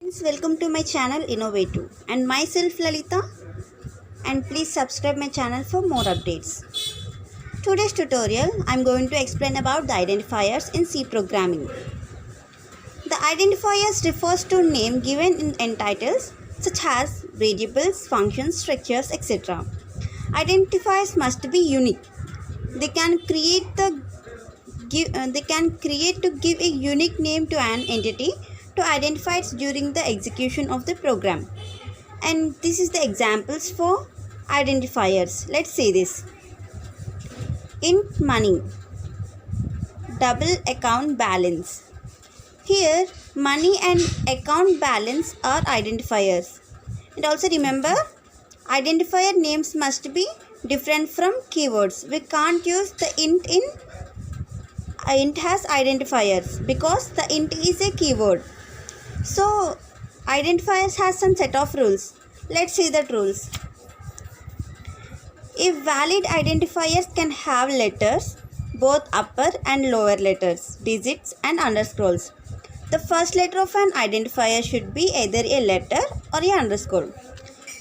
Welcome to my channel Innovative and myself Lalita, and please subscribe my channel for more updates. Today's tutorial I am going to explain about the identifiers in C programming. The identifiers refers to name given in entitles such as variables, functions, structures, etc. Identifiers must be unique. They can create to give a unique name to an entity to identify it during the execution of the program. And this is the examples for identifiers. Let's see this. Int money, double account balance. Here money and account balance are identifiers. And also remember, identifier names must be different from keywords. We can't use the int has identifiers because the int is a keyword. So identifiers has some set of rules. Let's see the rules. If valid identifiers can have letters, both upper and lower letters, digits and underscores. The first letter of an identifier should be either a letter or a underscore.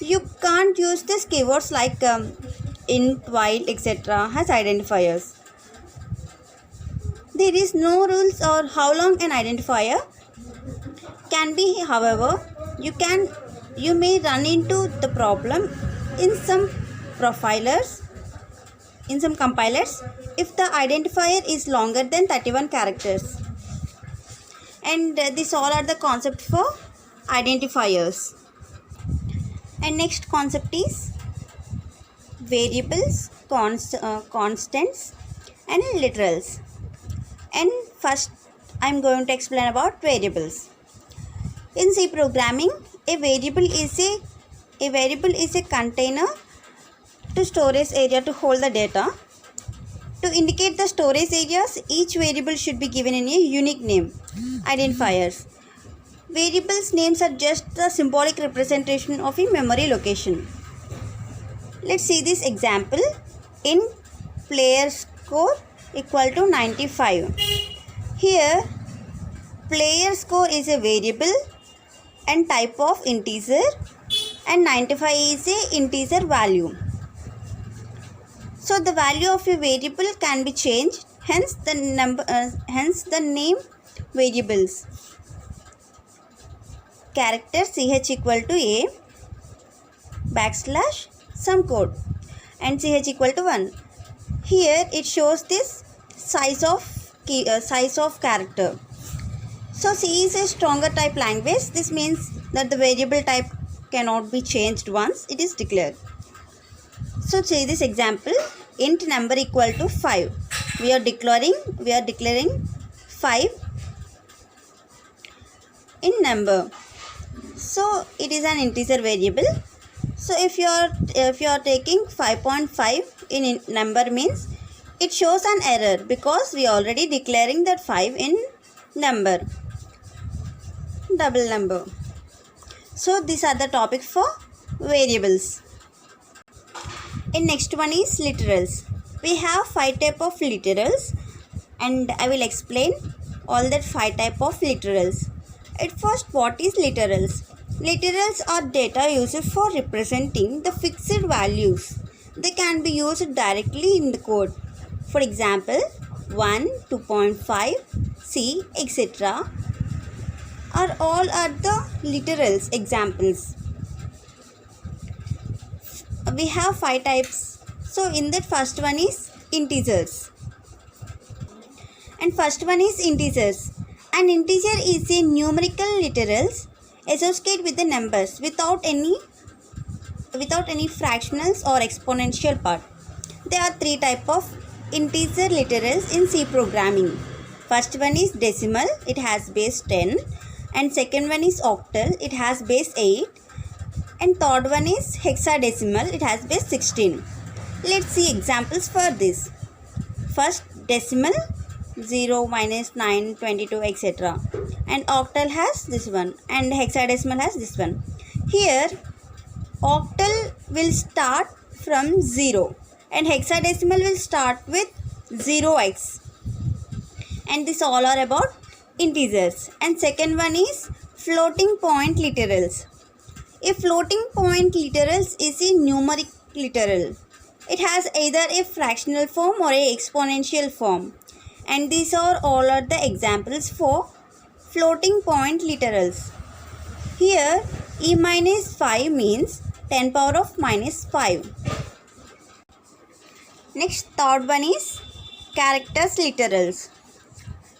You can't use these keywords like int, while, etc. as identifiers. There is no rules or how long an identifier can be. However, you may run into the problem in some compilers if the identifier is longer than 31 characters. And these all are the concept for identifiers. And next concept is variables, constants and literals. And first I am going to explain about variables. In C programming, a variable is a container to storage area to hold the data. To indicate the storage areas, each variable should be given in a unique name, identifiers. Variables names are just the symbolic representation of a memory location. Let's see this example. In player score equal to 95. Here player score is a variable and type of integer, and 95 is a integer value. So the value of a variable can be changed, hence the name variables. Character ch equal to a backslash some code and ch equal to 1. Here it shows this size of character. So C is a stronger type language. This means that the variable type cannot be changed once it is declared. So say this example, int number equal to 5. We are declaring 5 in number. So it is an integer variable. So if you are taking 5.5 in number, means it shows an error because we are already declaring that 5 in number, double number. So these are the topic for variables. And next one is literals. We have 5 type of literals, and I will explain all that 5 type of literals. At first, what is literals? Literals are data used for representing the fixed values. They can be used directly in the code. For example, 1, 2.5, C, etc. are the literals examples. We have 5 types. So in that, first one is integers. And first one is integers. An integer is a numerical literals associated with the numbers without any fractionals or exponential part. There are 3 type of integer literals in C programming. First one is decimal, it has base 10, and second one is octal, it has base 8, and third one is hexadecimal, it has base 16. Let's see examples for this. First, decimal 0, minus 9, 22, etc. and octal has this one, and hexadecimal has this one. Here octal will start from 0 and hexadecimal will start with 0x, and this all are about integers. And second one is Floating point literals. A floating point literals is a numeric literal. It has either a fractional form or a exponential form. And these are all are the examples for floating point literals. Here e minus 5 means 10 power of minus 5. Next, third one is characters literals.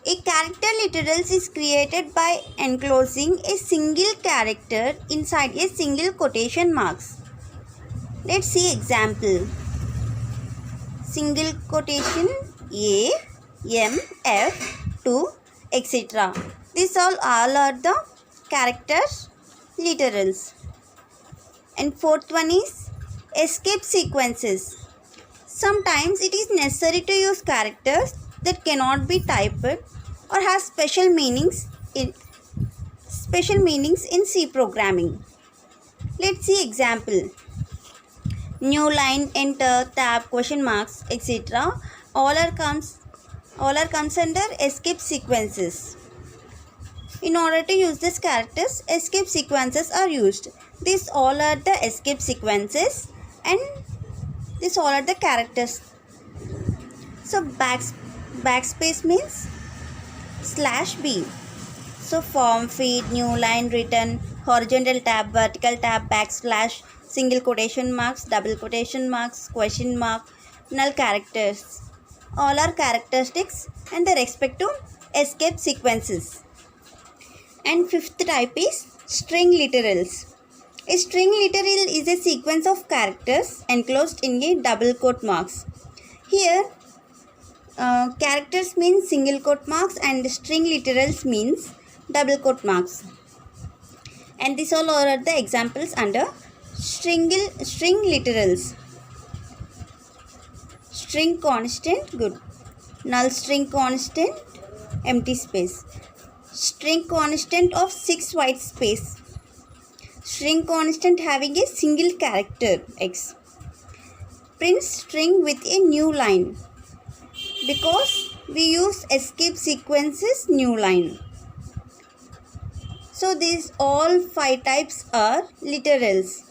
A character literals is created by enclosing a single character inside a single quotation marks. Let's see example. Single quotation A, M, F, 2, etc. These all are the characters literals. And fourth one is escape sequences. Sometimes it is necessary to use characters that cannot be typed or have special meanings in C programming. Let's see example. New line, enter, tab, question marks, etc. All are comes under escape sequences. In order to use these characters, escape sequences are used. These all are the escape sequences and these all are the characters. So backspace means /B. So form, feed, new line, return, horizontal tab, vertical tab, backslash, single quotation marks, double quotation marks, question mark, null characters. All are characteristics and their respective escape sequences. And fifth type is string literals. A string literal is a sequence of characters enclosed in a double quote marks. Here characters means single quote marks and string literals means double quote marks. And these all are the examples under string literals. String constant, good. Null string constant, empty space. String constant of 6 white space. String constant having a single character X. Print string with a new line. Because we use escape sequences new line. So these all 5 types are literals.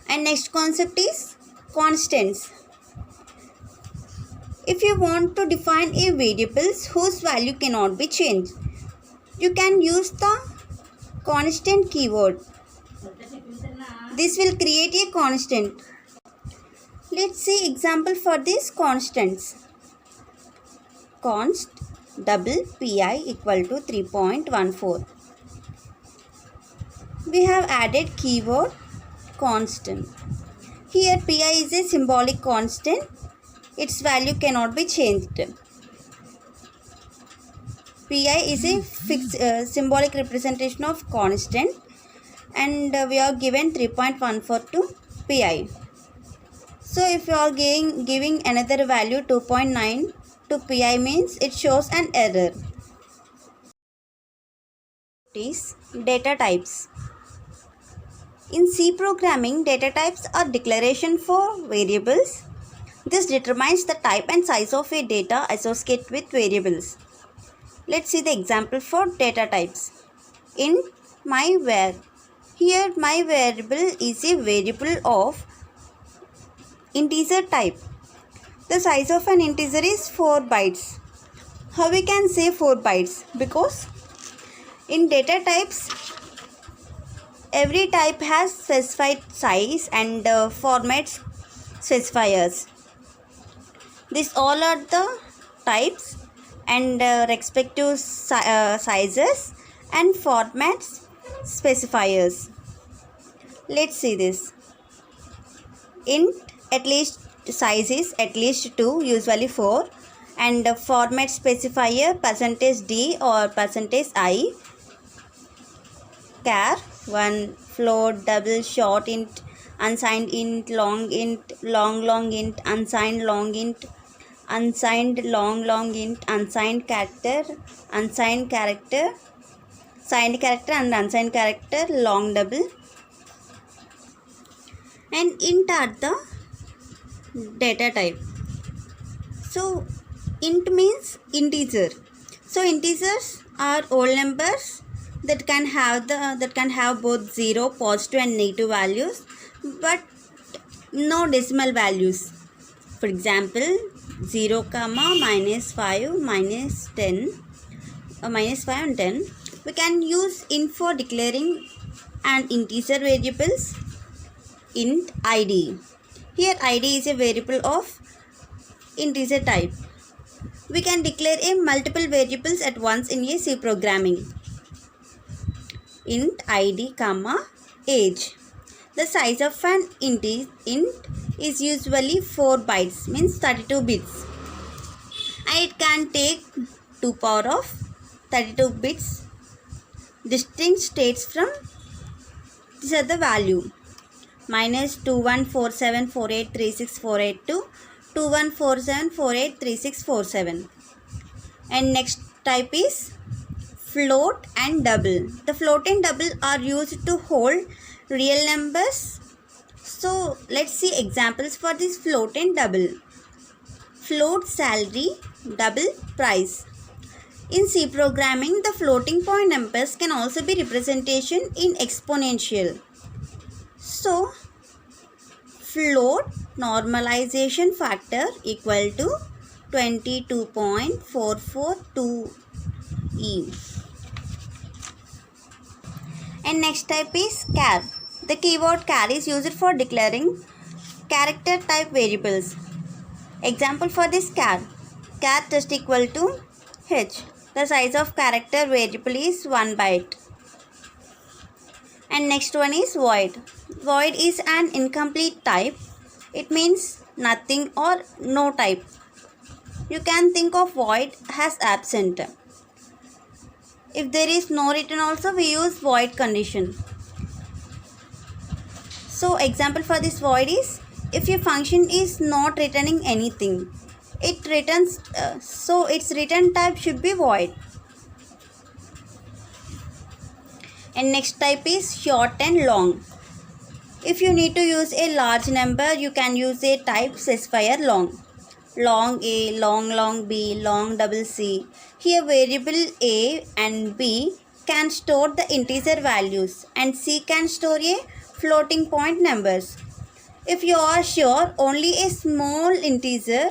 And next concept is constants. If you want to define a variables whose value cannot be changed, you can use the constant keyword. This will create a constant. Let's see example for these constants. Const double pi equal to 3.14. We have added keyword constant. Here pi is a symbolic constant. Its value cannot be changed. Pi is a fixed symbolic representation of constant and we are given 3.14 to pi. So if you are giving another value 2.9 to pi means it shows an error. Is data types. In C programming, data types are declaration for variables. This determines the type and size of a data associated with variables. Let's see the example for data types. In myVar. Here my variable is a variable of integer type. The size of an integer is 4 bytes. How we can say 4 bytes? Because in data types, every type has specified size and format specifiers. These all are the types and respective sizes and formats specifiers. Let's see this. Int at least size is at least 2, usually 4, and format specifier %d or %i, char 1, float, double, short int, unsigned int, long int, long int, unsigned long int, unsigned long int, unsigned character, signed character and unsigned character, long double. And int are the data type. So int means integer. So integers are whole numbers, that can have both 0, positive and negative values, but no decimal values. For example, 0, minus 5, minus 10, minus 5 and 10. We can use int for declaring an integer variables, int id. Here id is a variable of integer type. We can declare a multiple variables at once in a C programming. Int id, age. The size of an int is usually 4 bytes, means 32 bits. And it can take 2 power of 32 bits distinct states from these are the value minus 2147483648 to 2147483647. And next type is float and double. The float and double are used to hold real numbers. So let's see examples for this float and double. Float salary, double price. In C programming, the floating point numbers can also be representation in exponential. So, float normalization factor equal to 22.442e. And next type is char. The keyword char is used for declaring character type variables. Example for this char test equal to h. The size of character variable is 1 byte. And next one is void. Void is an incomplete type. It means nothing or no type. You can think of void as absent. If there is no written also, we use void condition. So example for this void is, if your function is not returning anything, it returns, so its return type should be void. And next type is short and long. If you need to use a large number, you can use a type specifier long. Long A, long B, long double C. Here variable A and B can store the integer values and C can store a floating point numbers. If you are sure only a small integer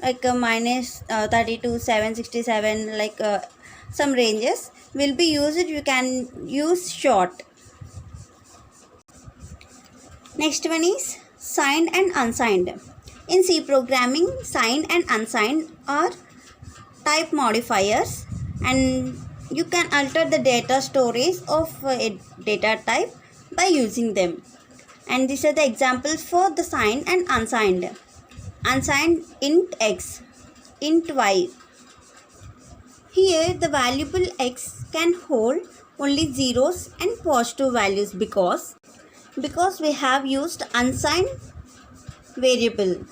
like minus 32, 767, like some ranges will be used, you can use short. Next one is signed and unsigned. In C programming, signed and unsigned are type modifiers, and you can alter the data storage of a data type by using them. And these are the examples for the signed and unsigned. Unsigned int x, int y. Here the variable x can hold only zeros and positive values because we have used unsigned variable.